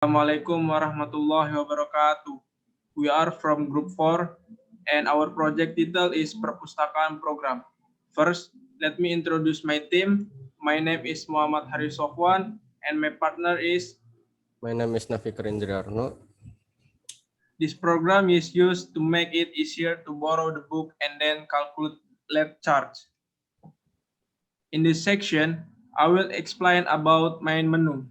Assalamualaikum warahmatullahi wabarakatuh. We are from Group 4 and our project title is Perpustakaan Program. First, let me introduce my team. My name is Muhammad Haris Sofwan and my partner is. My name is Nafikar Indrarno. This program is used to make it easier to borrow the book and then calculate charge. In this section, I will explain about main menu.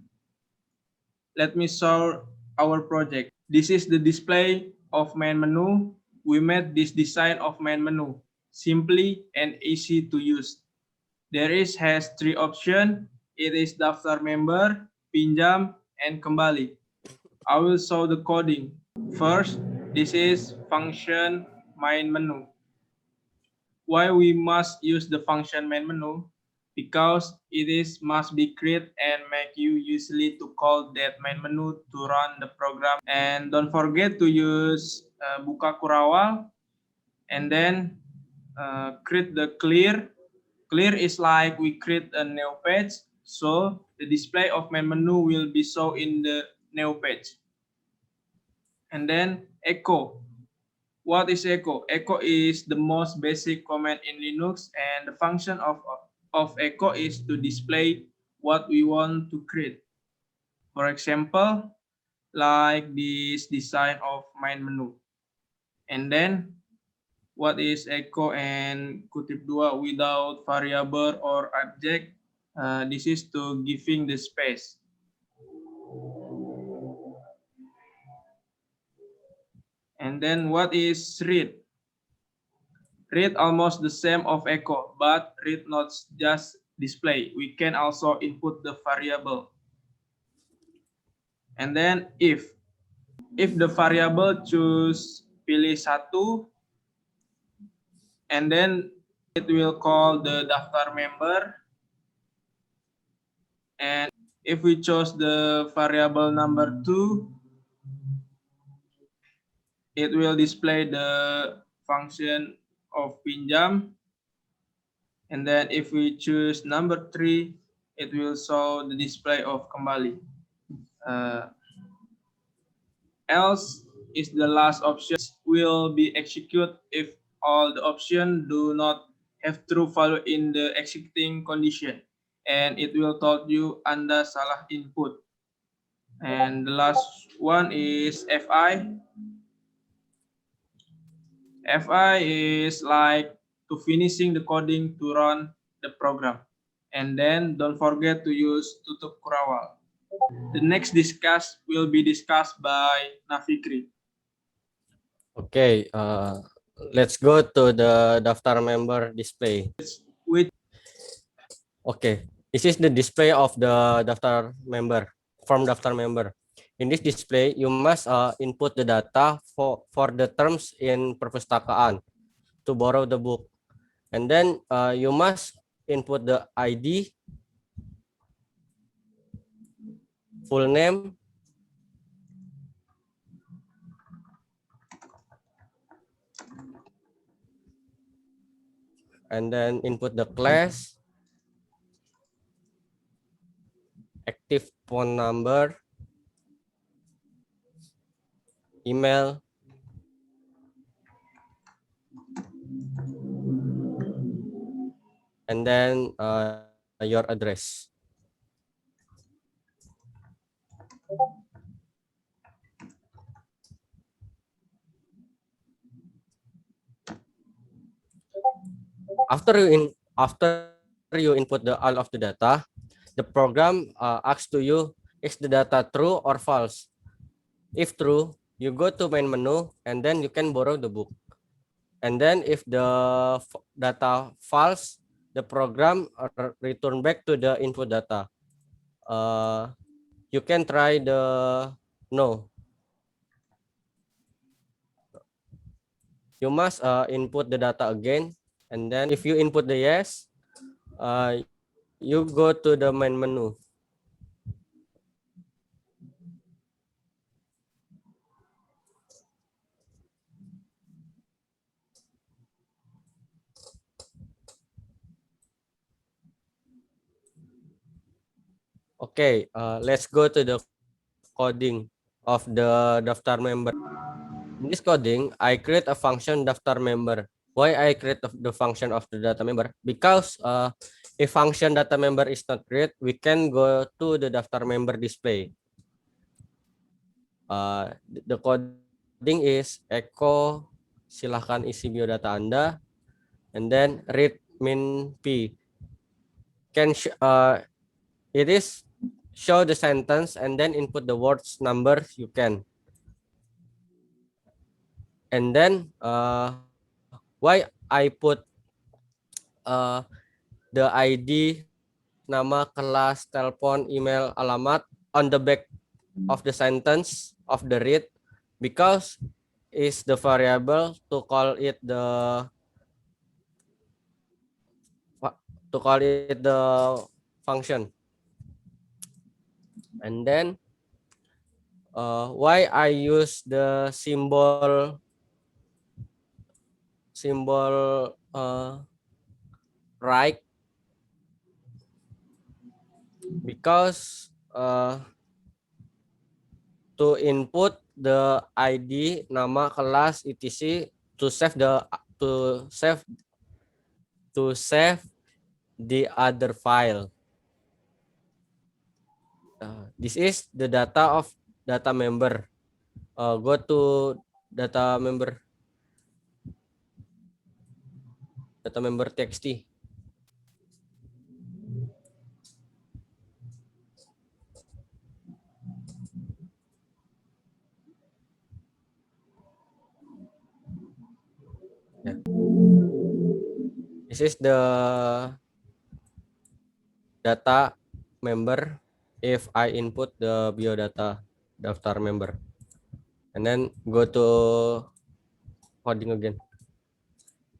Let me show our project. This is the display of main menu. We made this design of main menu simply and easy to use. Has three options. It is daftar member, pinjam, and kembali. I will show the coding. First, this is function main menu. Why we must use the function main menu? Because must be created and make you usually to call that main menu to run the program. And don't forget to use buka kurawal and then create the clear. Clear is like we create a new page, so the display of main menu will be shown in the new page. And then echo. What is echo? Echo is the most basic command in Linux, and the function of echo is to display what we want to create. For example, like this design of main menu. And then, what is echo and kutip dua without variable or object? This is to giving the space. And then, what is read? Read almost the same of echo, but read not just display. We can also input the variable. And then if the variable choose pilih satu, and then it will call the daftar member. And if we chose the variable number 2, it will display the function of pinjam. And then if we choose number 3, it will show the display of kembali. Else is the last option will be executed if all the options do not have true value in the executing condition, and it will tell you Anda salah input. And the last one is FI. FI is like to finishing the coding to run the program. And then don't forget to use tutup kurawal. The next will be discussed by Nafikri. Okay, let's go to the daftar member display. Which Okay, this is the display of the daftar member, form daftar member. In this display, you must input the data for the terms in perpustakaan to borrow the book. And then you must input the ID, full name, and then input the class, active phone number, email, and then your address. After you input all of the data, the program asks to you, is the data true or false? If true, you go to main menu and then you can borrow the book. And then if the data false, the program return back to the input data. You can try the no. You must input the data again, and then if you input the yes, you go to the main menu. Okay, let's go to the coding of the daftar member. In this coding, I create a function daftar member. Why I create the function of the data member? Because if function data member is not created, we can go to the daftar member display. The coding is echo, silahkan isi biodata Anda, and then read min p. It is show the sentence and then input the words number you can. And then why I put the ID, nama, kelas, telepon, email, alamat on the back of the sentence of the read, because is the variable to call it the function. And then why I use the symbol right, because to input the ID, nama, kelas, etc to save the other file. This is the data of data member. Go to data member txt. Yeah. This is the data member if I input the biodata daftar member, and then go to coding again.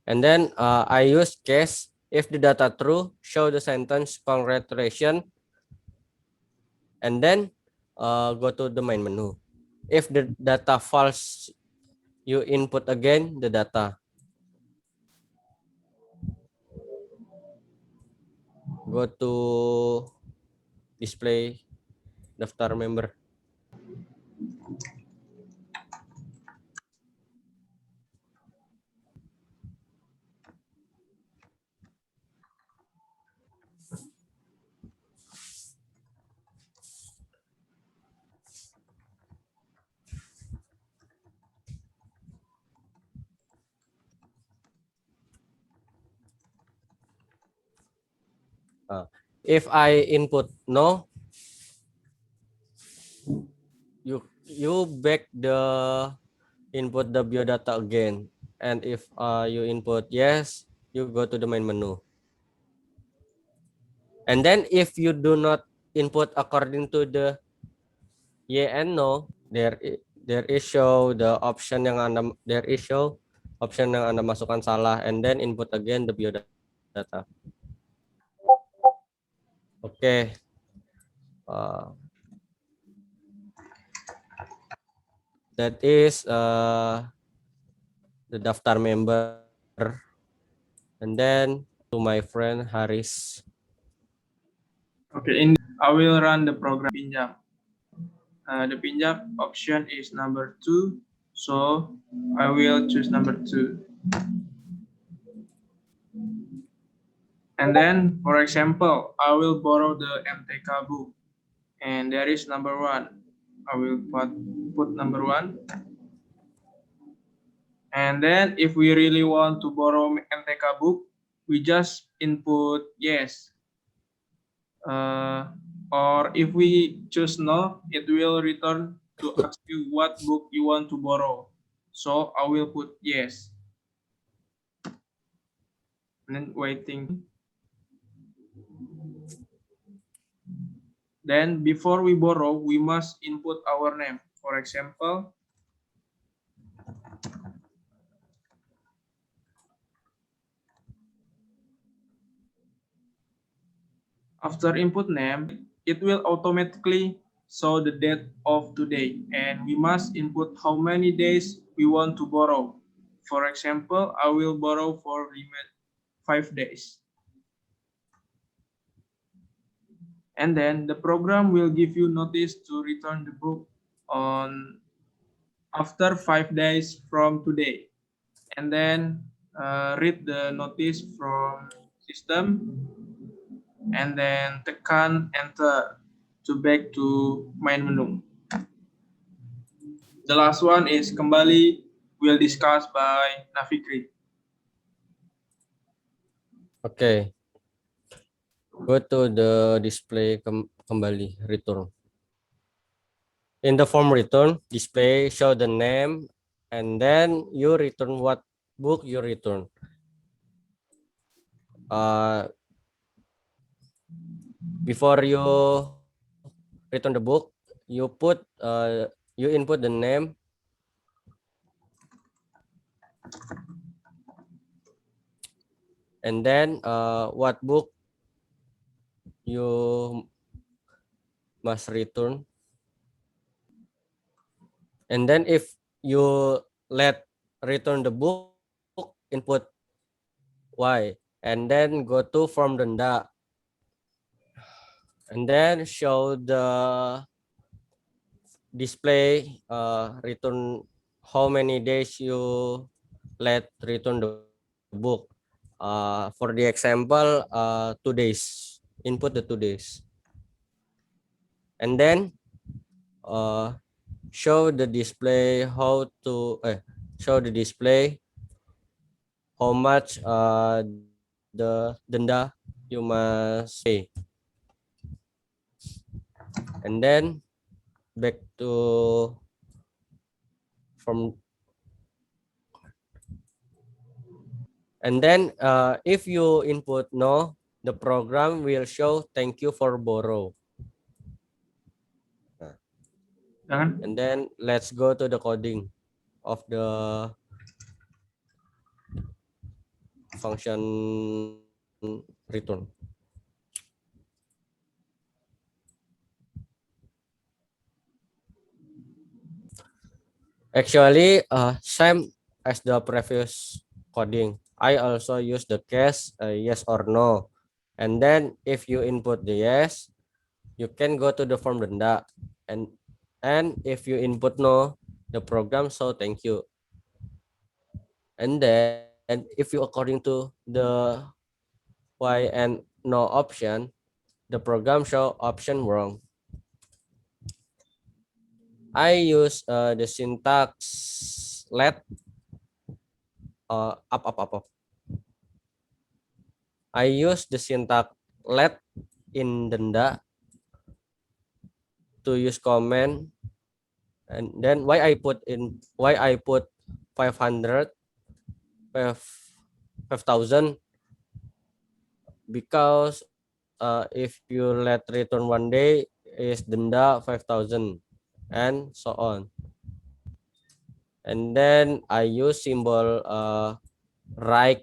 And then I use case if the data true, show the sentence congratulations, and then go to the main menu. If the data false, you input again the data. Go to display daftar member. If I input no, you back the input the biodata again, and if you input yes, you go to the main menu. And then if you do not input according to the yeah and no, there is show the option yang Anda masukkan salah, and then input again the biodata. Okay. That is the daftar member. And then to my friend Haris. Okay, I will run the program pinjam. The pinjam option is number 2, so I will choose number 2. And then, for example, I will borrow the MTK book, and there is number 1. I will put number 1. And then if we really want to borrow MTK book, we just input yes. Or if we choose no, it will return to ask you what book you want to borrow. So I will put yes. And then waiting. Then before we borrow, we must input our name. For example, after input name, it will automatically show the date of today, and we must input how many days we want to borrow. For example, I will borrow for limit 5 days. And then the program will give you notice to return the book on after 5 days from today. And then read the notice from system and then tekan enter to back to main menu. The last one is kembali will discuss by Nafikri. Okay. Go to the display kembali return. In the form return, display show the name and then you return what book you return. Before you return the book, you input the name and then what book you must return. And then if you let return the book, input Y and then go to form denda and then show the display return how many days you let return the book. For the example, 2 days. Input the 2 days. And then show the display show the display how much the denda you must pay. And then back to from and then if you input no, the program will show thank you for borrow. And then let's go to the coding of the function return. Actually, same as the previous coding. I also use the case yes or no. And then if you input the yes, you can go to the form denda. And if you input no, the program so thank you. And then if you according to the Y and no option, the program show option wrong. I use the syntax let up. I use the syntax let in denda to use comment, and then why I put 500 5,000 because if you let return 1 day is denda 5,000 and so on. And then I use symbol write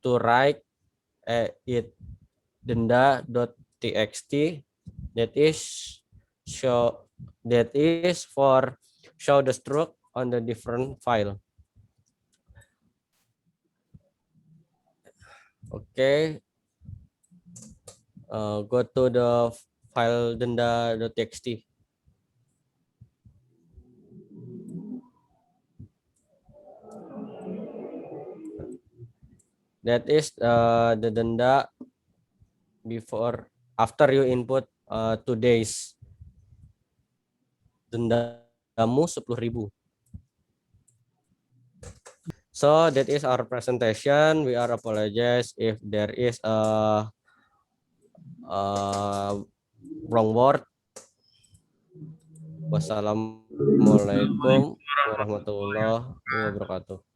to write it denda.txt that is for show the struct on the different file. Okay, go to the file denda.txt. That is the denda after you input 2 days. Dendamu 10.000. So that is our presentation. We are apologize if there is a wrong word. Wassalamualaikum warahmatullahi wabarakatuh.